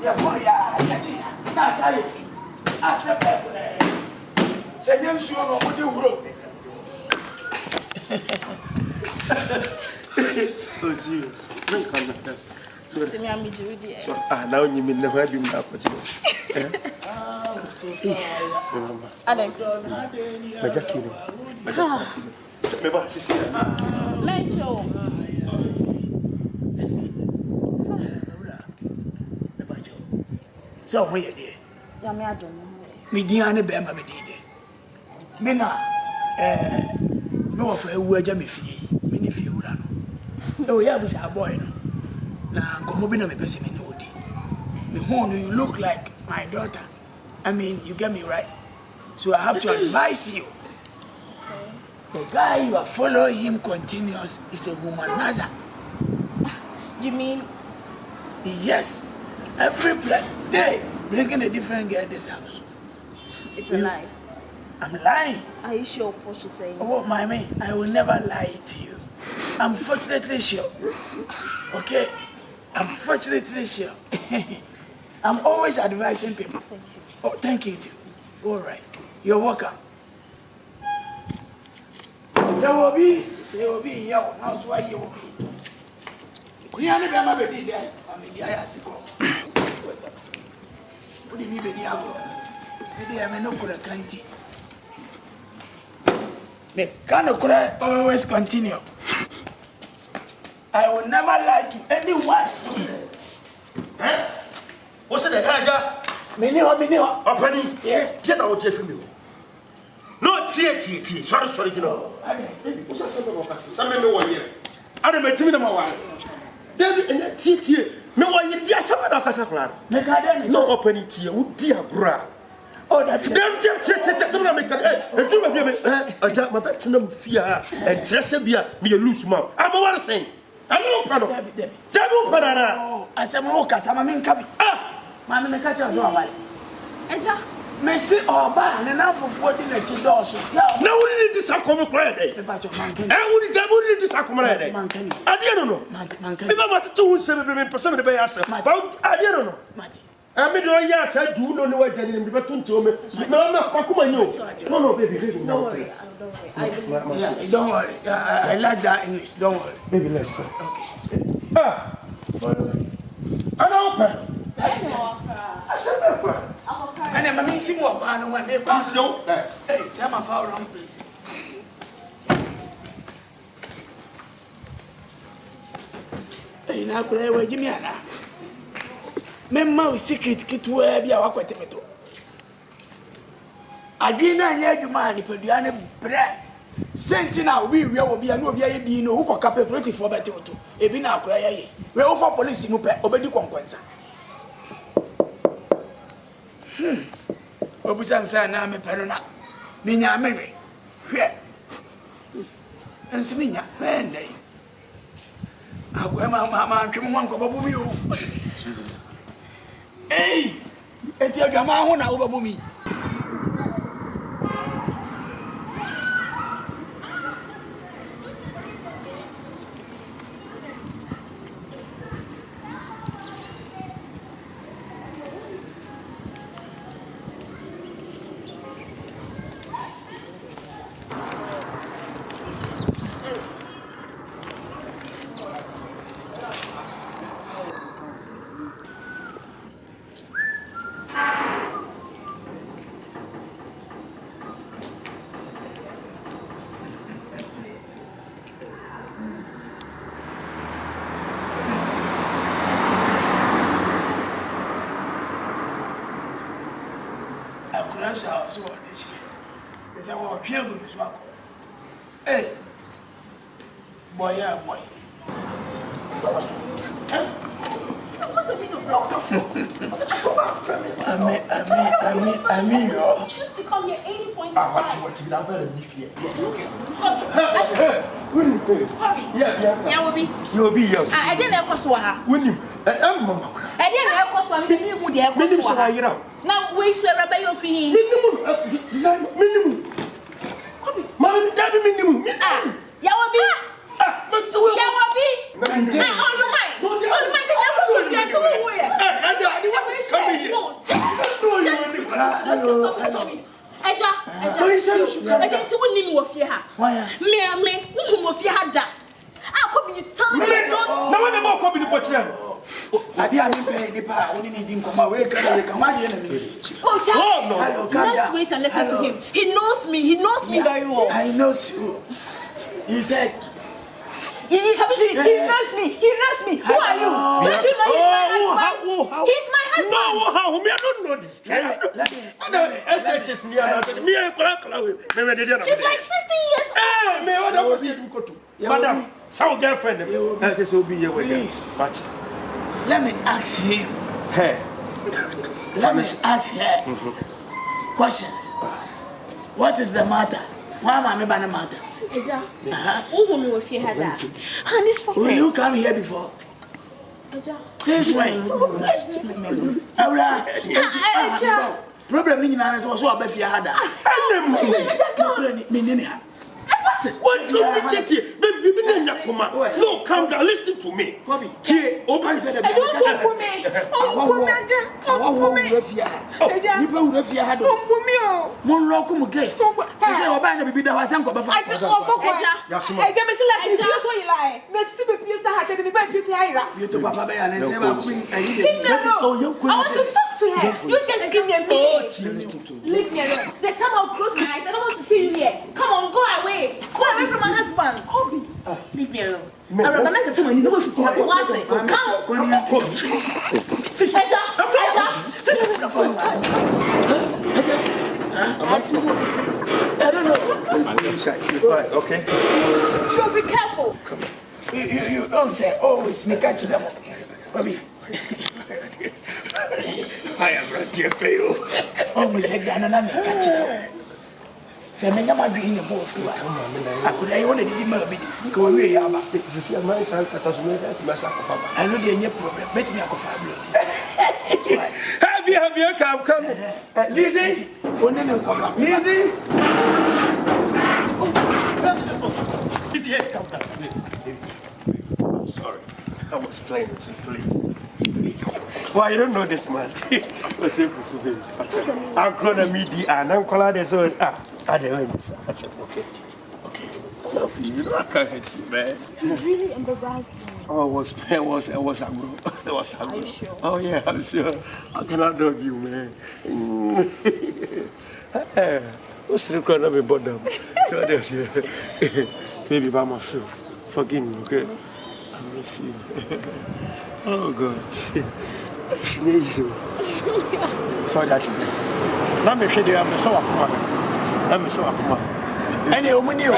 Yeah, boy, yeah, that's how you feel. Accept that. Say, I'm sure what you wrote. Oh, serious. Don't come back. So, Now you mean never have been up with you. Adam. So, where you dear? Mediana Berma Bediide. Mina, no of a word, Jammy Fee, many few. Oh, yeah, was our boy. Now, come over and person in the wood. You look like my daughter. I mean, you get me right. So I have to advise you. The guy you are following him continuous is a womanizer. You mean? Yes. Every day, bringing a different girl in this house. It's a lie. I'm lying. Are you sure of what she's saying? Oh, mommy, I will never lie to you. I'm fortunately sure. Okay? I'm fortunately sure. I'm always advising people. Thank you. Oh, thank you too. All right. You're welcome. There will be, yo. That's why you will be. You are not going to be there. I mean, the ayah is called. What do you mean, Bediide? I'm not for a country. The kind of cry always continue. I will never lie to anyone. What's the Kaja? Minio. A penny? Yeah. Get out here from you. No, sorry, you know. Some men 1 year. I don't make my wife. David and Titi. No one, yes, some of the Casaplan. No open it here, dear bra. Oh, that's just some make a job, my bet to no fear and Tresabia be a loose mouth. I'm a one saying. I'm no proud of David. Oh, as a mocha, some men coming. Ah, Mamma, catch us all right. Messi or ban enough for 40 leches also. No, we did this accommoda Friday. I would double this accommoda. I didn't know. If I wanted to 7% by us, I didn't know. I made a year, I do not know what I did, but to me. No, baby, don't worry. Don't worry. I like that English. Don't worry. Baby, let's go. Okay. I don't and then I see more than when they pass. Hey, some of our own place. Hey, now, where Jimmy Anna. Memma with secret kit where be our quatemeto. I didn't hear you, man, if you are bread. Sentinel, we will be a no be a dino who could capability for better to a bina cry. We offer police in Obedi Conquenza. Obusam San Name Perona, Minya Mary. And Sminya, Monday. I'll go, Mamma, come on, go you. Hey, it's your Gamma over me. So this year. There's a war here with this one. Hey, boy, yeah, boy. What's the meaning of I mean, you choose to come here any point in time. What you better leave here. Yeah, will be. You will be here. I didn't have cost to her. When you, I didn't have cost to me. Would you have cost to her? Now, we swear a bay of him. Minimum. Mamma, that minimum. Yawabi. Yawabi. On the mind. On the mind. Eja. Eja ti woni mi wo fie ha. Me wo fie ha da. Akobi tan me don't. Na wona mo akobi ni pochire. Adi ani play ni pa oni ni din koma we kan wa dey na me. Oh no. Let's wait and listen to him. He knows me very well. I know you. You said he knows me. Who are you? Don't you know he's my husband? No, how? Me I don't know this guy. SHS me She's like 60 years old. Me what was you go to? Madam, some girlfriend. Please. But let me ask him. Hey. Let me ask her questions. What is the matter? Why am I the matter? Eja. Who will fear that? Honey, stop. Will you come here before? Eja. Since when? Eja. Problem in Nana was so about fear had that. What do you no, calm down. Listen to me. I you just give me a minute. Leave me alone. The time I'll close my eyes, I don't want to see you here. Come on, go away. Go away from my husband. Kobe. Leave me alone. I remember the time you know if you have to watch it. Come on. I don't know. Okay. So be careful. You don't say always me catch them. Bobby. I am right here for you. Always like that, and I'm catching them. Say, me never be in the boat. I could have wanted to do my bit. Go away, Yama. This is your man, son, that was made at Massacre. I know the new problem. Bet me a fabulous. Have you come? Lizzie? Lizzie? Lizzie, come back. I'm sorry. I was playing with you, please. Why you don't know this man? What's it for me? I'm going to meet the and I'm calling this one. I don't know. Okay. Love you. You know I can't hate you, man. You really embarrassed me. Oh, it was agro. It was agro. Are you sure? Oh yeah, I'm sure. I cannot dog you, man. What's the record of me bottom? So there's baby by my food. Forgive me, okay? I miss you. Oh God. Sorry that you did. Let me show you. I'm so up. Let me show up. Any woman you?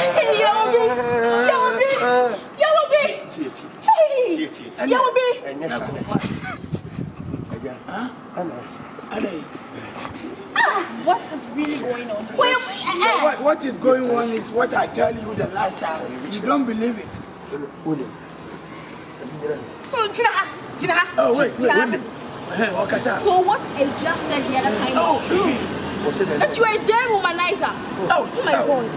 What is really going on? What is going on is what I tell you the last time. You don't believe it. Oh, wait. So what I just said the other time was true. That you are a damn womanizer. Oh my God.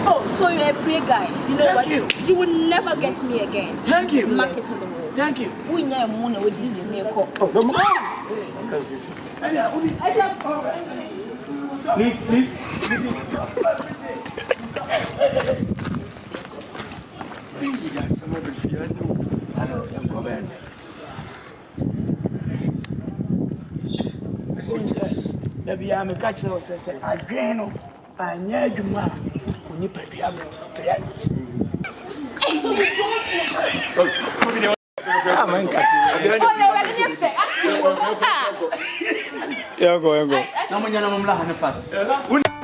Oh, so you're a prayer guy. You know what? You will never get me again. Thank you. Market in the world. Thank you. We know moon with this miracle. Maybe I'm a catcher or says, I drain I near you, ma. When you pay the go.